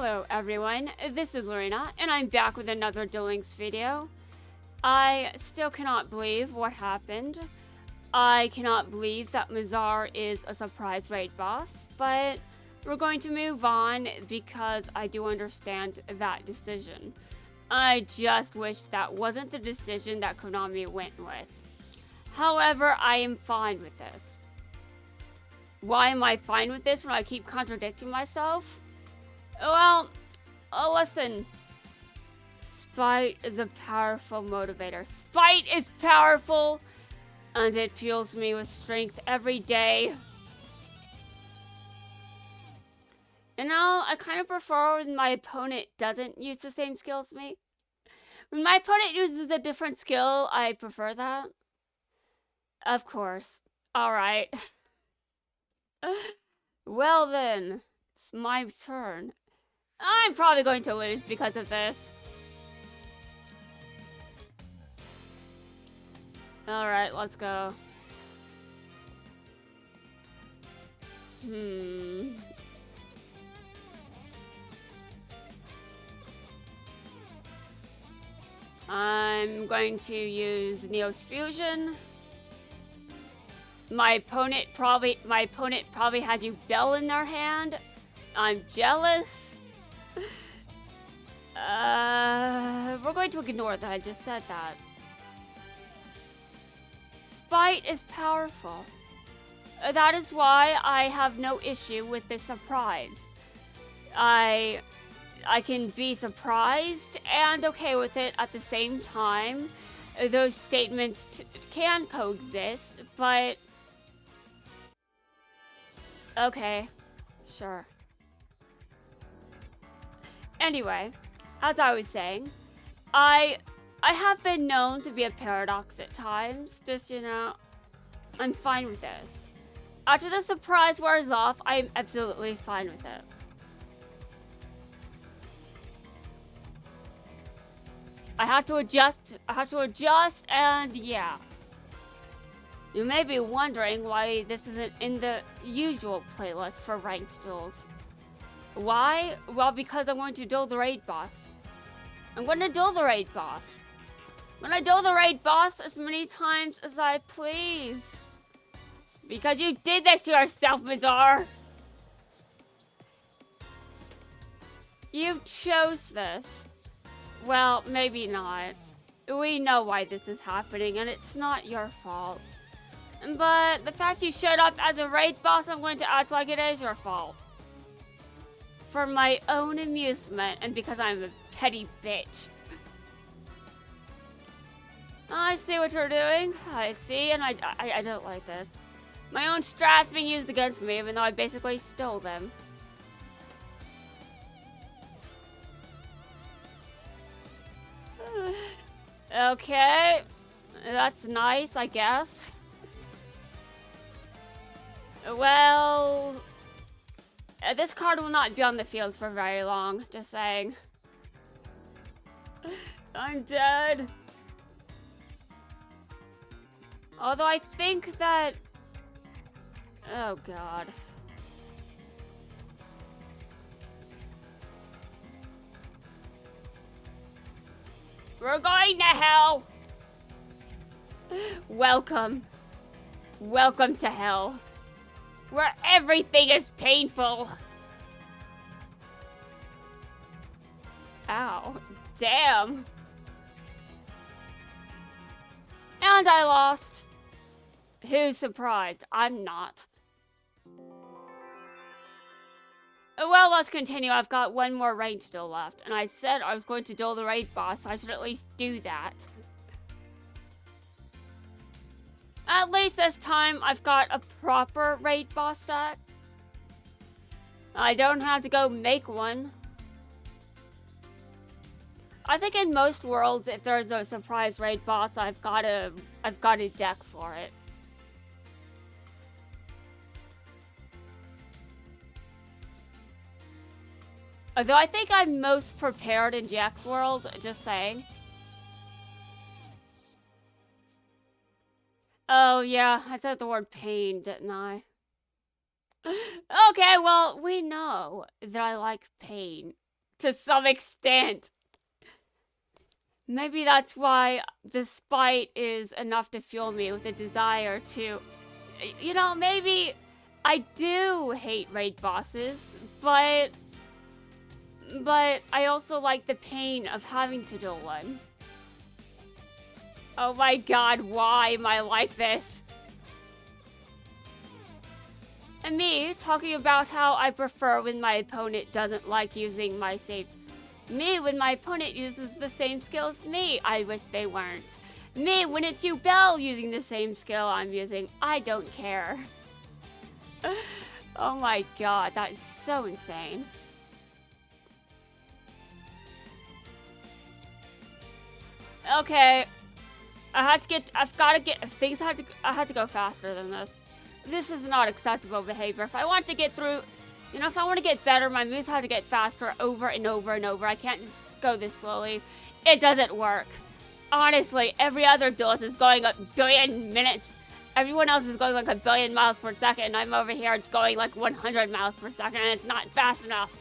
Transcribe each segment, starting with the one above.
Hello everyone, this is Lorena, and I'm back with another Duel Links video. I still cannot believe what happened. I cannot believe that Mazar is a surprise raid boss, but we're going to move on because I do understand that decision. I just wish that wasn't the decision that Konami went with. However, I am fine with this. Why am I fine with this when I keep contradicting myself? Well, listen. Spite is a powerful motivator. Spite is powerful, and it fuels me with strength every day. You know, I kind of prefer when my opponent doesn't use the same skill as me. When my opponent uses a different skill, I prefer that. Of course. Alright. Well then, it's my turn. I'm probably going to lose because of this. Alright, let's go. I'm going to use Neos Fusion. My opponent probably has Yubel in their hand. I'm jealous. We're going to ignore that I just said that. Spite is powerful. That is why I have no issue with this surprise. I can be surprised and okay with it at the same time. Those statements can coexist, but okay, sure. Anyway, as I was saying, I have been known to be a paradox at times. Just, you know, I'm fine with this. After the surprise wears off, I'm absolutely fine with it. I have to adjust, and yeah. You may be wondering why this isn't in the usual playlist for ranked duels. Why? Well, because I'm going to duel the raid boss. I'm going to duel the raid boss. I'm going to duel the raid boss as many times as I please. Because you did this to yourself, Mazar. You chose this. Well, maybe not. We know why this is happening, and it's not your fault. But the fact you showed up as a raid boss, I'm going to act like it is your fault. For my own amusement, and because I'm a petty bitch. I see what you're doing. I see, and I don't like this. My own strats being used against me, even though I basically stole them. Okay. That's nice, I guess. Well, this card will not be on the field for very long, just saying. I'm dead. Although I think that... Oh god. We're going to hell! Welcome. Welcome to hell. Where everything is painful. Ow. Damn. And I lost. Who's surprised? I'm not. Well, let's continue. I've got one more ranked duel left. And I said I was going to duel the raid boss, so I should at least do that. At least this time, I've got a proper raid boss deck. I don't have to go make one. I think in most worlds, if there's a surprise raid boss, I've got a deck for it. Although I think I'm most prepared in Jack's world, just saying. Oh yeah, I said the word pain, didn't I? Okay, well, we know that I like pain. to some extent. Maybe that's why the spite is enough to fuel me with a desire to... You know, maybe I do hate raid bosses, but I also like the pain of having to do one. Oh my god, why am I like this? And me talking about how I prefer when my opponent doesn't like using my save. Me when my opponent uses the same skill as me. I wish they weren't. Me when it's Yubel using the same skill I'm using. I don't care. Oh my god, that is so insane. Okay. I had to go faster than this. This is not acceptable behavior. If I want to get through, you know, if I want to get better, my moves have to get faster over and over and over. I can't just go this slowly. It doesn't work. Honestly, every other duelist is going a billion minutes. Everyone else is going like a billion miles per second, and I'm over here going like 100 miles per second, and it's not fast enough.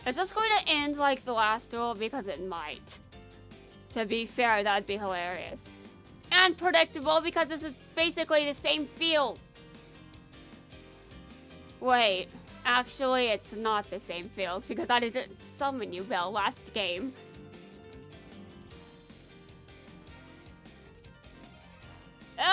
Is this going to end like the last duel? Because it might. To be fair, that'd be hilarious. And predictable, because this is basically the same field. Wait, actually it's not the same field, because I didn't summon Yubel last game.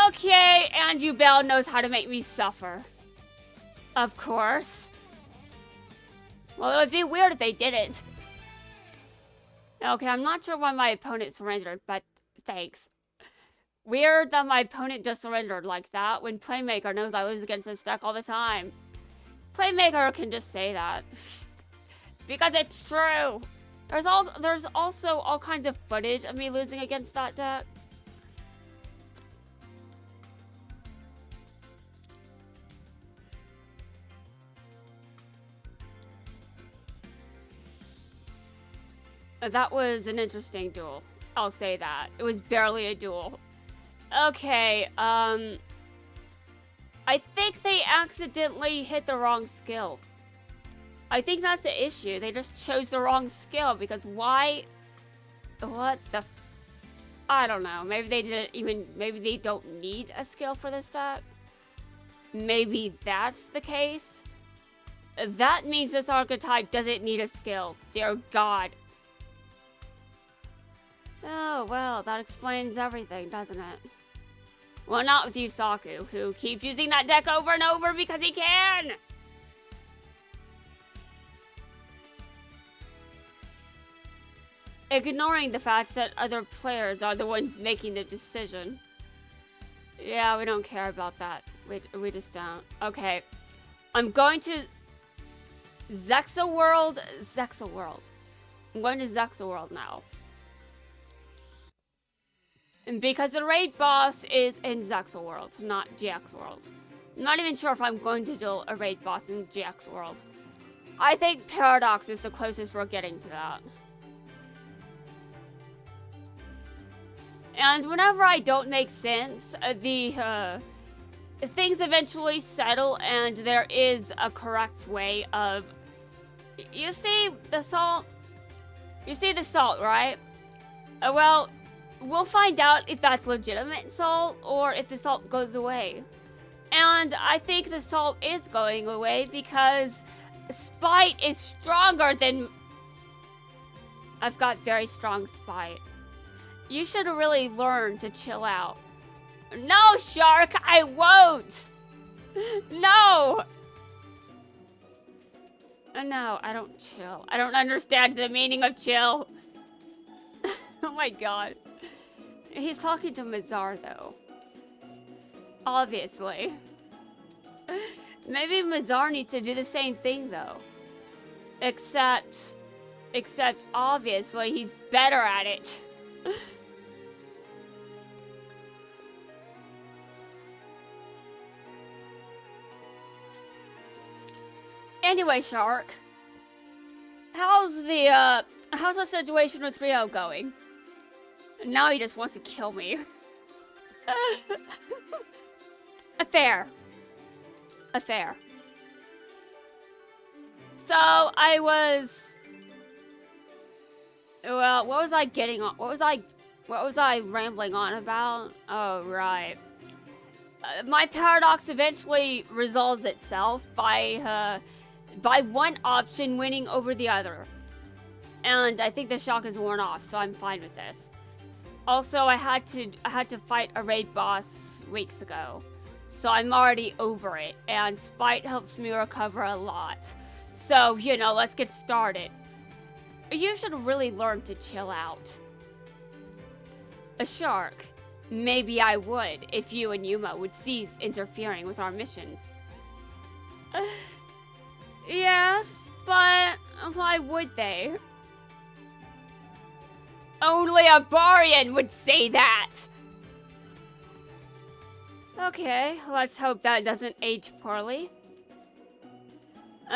Okay, and Yubel knows how to make me suffer. Of course. Well, it would be weird if they didn't. Okay, I'm not sure why my opponent surrendered, but thanks. Weird that my opponent just surrendered like that when Playmaker knows I lose against this deck all the time. Playmaker can just say that. Because it's true. There's also all kinds of footage of me losing against that deck. That was an interesting duel. I'll say that. It was barely a duel. Okay, I think they accidentally hit the wrong skill. I think that's the issue. They just chose the wrong skill because why? What the? I don't know. Maybe they didn't even. Maybe they don't need a skill for this deck. Maybe that's the case. That means this archetype doesn't need a skill. Dear God. Oh, well, that explains everything, doesn't it? Well, not with Yusaku, who keeps using that deck over and over because he can! Ignoring the fact that other players are the ones making the decision. Yeah, we don't care about that. We just don't. Okay. I'm going to... Zexaworld. I'm going to Zexaworld now. And because the raid boss is in Zexaworld, not GX World. I'm not even sure if I'm going to do a raid boss in GX World. I think Paradox is the closest we're getting to that. And whenever I don't make sense, things eventually settle and there is a correct way of... You see the salt? You see the salt, right? Well... We'll find out if that's legitimate salt or if the salt goes away. And I think the salt is going away because spite is stronger than... I've got very strong spite. You should really learn to chill out. No, Shark, I won't! No! No, I don't chill. I don't understand the meaning of chill. Oh my god. He's talking to Mazar, though. Obviously. Maybe Mazar needs to do the same thing, though. Except obviously, he's better at it. Anyway, Shark. How's the situation with Rio going? Now he just wants to kill me. Fair. Fair. So I was... Well, what was I getting on? What was I rambling on about? Oh, right. My paradox eventually resolves itself by one option winning over the other. And I think the shock is worn off, so I'm fine with this. Also, I had to fight a raid boss weeks ago, so I'm already over it, and spite helps me recover a lot. So, you know, let's get started. You should really learn to chill out. A shark. Maybe I would if you and Yuma would cease interfering with our missions. Yes, but why would they? Only a Barian would say that! Okay, let's hope that doesn't age poorly.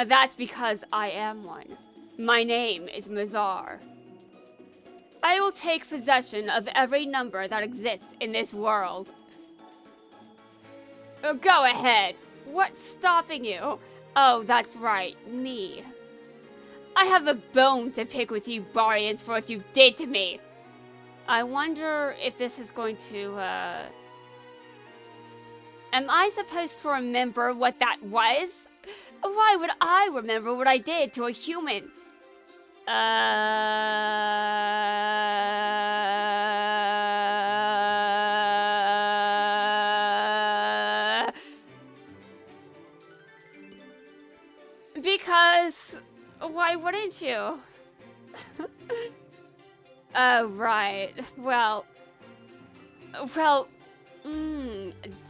That's because I am one. My name is Mazar. I will take possession of every number that exists in this world. Go ahead. What's stopping you? Oh, that's right, me. I have a bone to pick with you Barians for what you did to me. I wonder if this is going to, Am I supposed to remember what that was? Why would I remember what I did to a human? Because why wouldn't you? Oh, right. Well,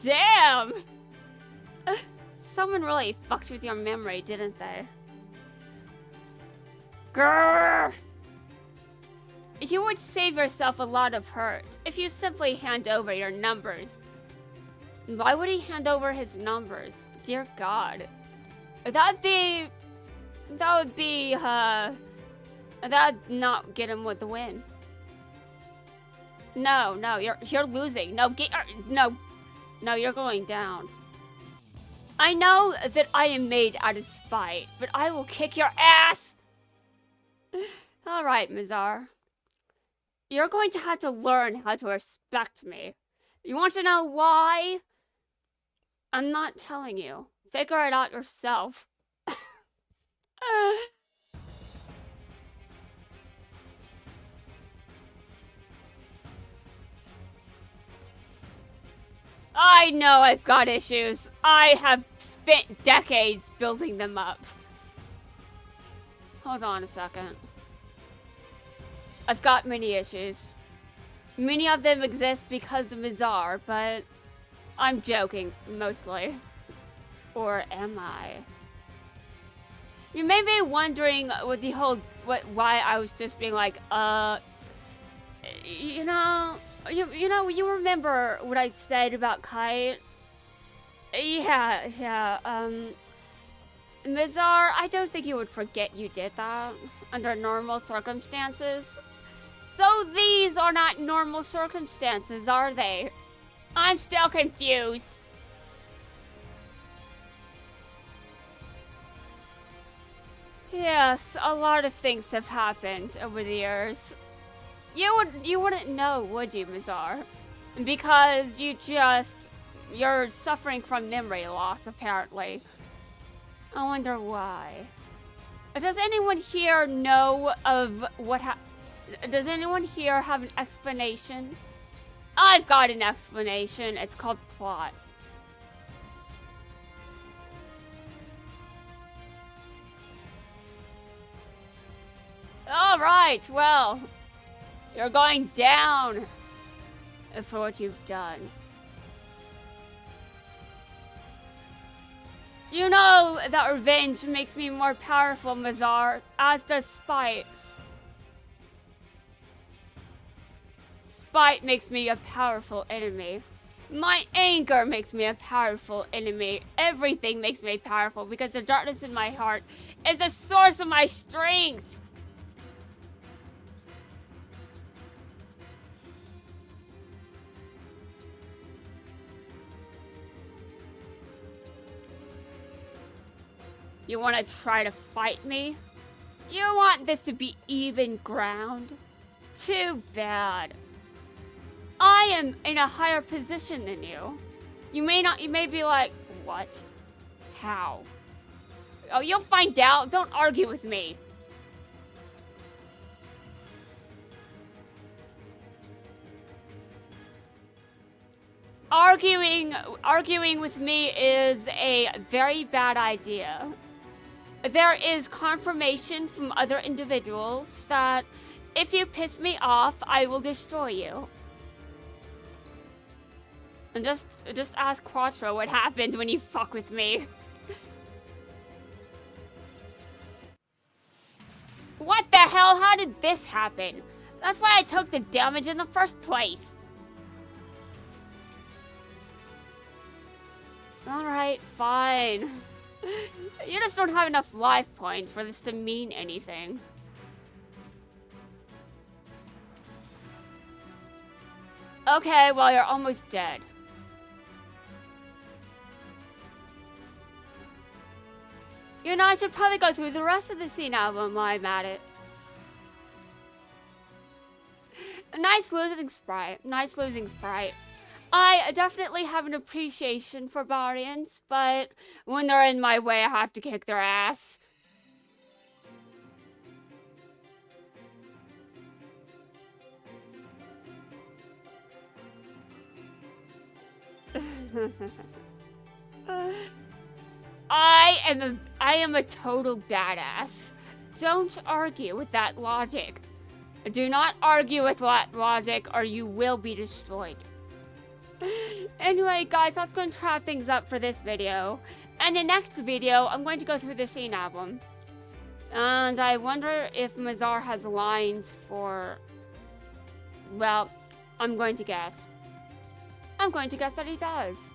damn. Someone really fucked with your memory, didn't they? Grrr! You would save yourself a lot of hurt if you simply hand over your numbers. Why would he hand over his numbers? Dear God. That'd not get him with the win. No, you're losing. No, you're going down. I know that I am made out of spite, but I will kick your ass! Alright, Mazar. You're going to have to learn how to respect me. You want to know why? I'm not telling you. Figure it out yourself. I know I've got issues. I have spent decades building them up. Hold on a second. I've got many issues. Many of them exist because of Mazar, but I'm joking, mostly. Or am I? You may be wondering with the whole, why I was just being like, you know, you remember what I said about Kite? Yeah, Mazar, I don't think you would forget you did that under normal circumstances. So these are not normal circumstances, are they? I'm still confused. Yes, a lot of things have happened over the years. You wouldn't know, would you, Mazar? Because you're suffering from memory loss, apparently. I wonder why. Does anyone here know of what does anyone here have an explanation? I've got an explanation. It's called plot. All right, well, you're going down for what you've done. You know that revenge makes me more powerful, Mazar, as does spite. Spite makes me a powerful enemy. My anger makes me a powerful enemy. Everything makes me powerful because the darkness in my heart is the source of my strength. You want to try to fight me? You want this to be even ground? Too bad. I am in a higher position than you. You may be like, what? How? Oh, you'll find out. Don't argue with me. Arguing with me is a very bad idea. There is confirmation from other individuals that if you piss me off, I will destroy you. And just ask Quattro what happens when you fuck with me. What the hell? How did this happen? That's why I took the damage in the first place. Alright, fine. You just don't have enough life points for this to mean anything. Okay, well, you're almost dead. You know, I should probably go through the rest of the scene album while I'm at it. Nice losing sprite. Nice losing sprite. I definitely have an appreciation for Barians, but when they're in my way, I have to kick their ass. I am a total badass. Don't argue with that logic. Do not argue with that logic or you will be destroyed. Anyway, guys, that's going to wrap things up for this video. And the next video, I'm going to go through the scene album. And I wonder if Mazar has lines for... Well, I'm going to guess. I'm going to guess that he does.